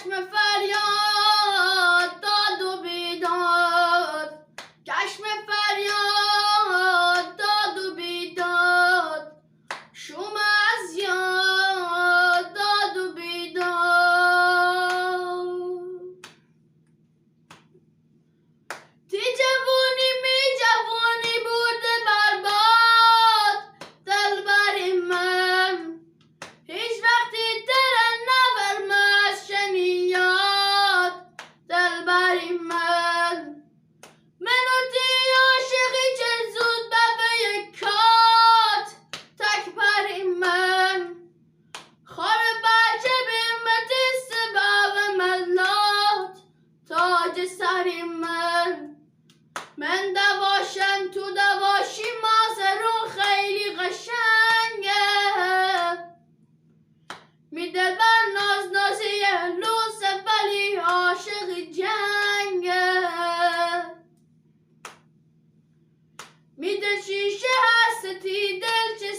چشم فریاد داد و بیداد، چشم فریاد داد و بیداد، شوم از یاد داد و بیداد. تی جوونی می جوونی بوده برباد، دلبری من هیچ وقتی تره نورمز شنیاد، دلبری من منو تی عاشقی چه زود به یکات، تک پری من خار بچه بیمتی سبب ملات، تاج سری من دواشم تو دواشی مازرون خیلی قشنگه، میده بر ناز نازی لوسه ولی عاشق جنگه، میده شیشه هستی دل چه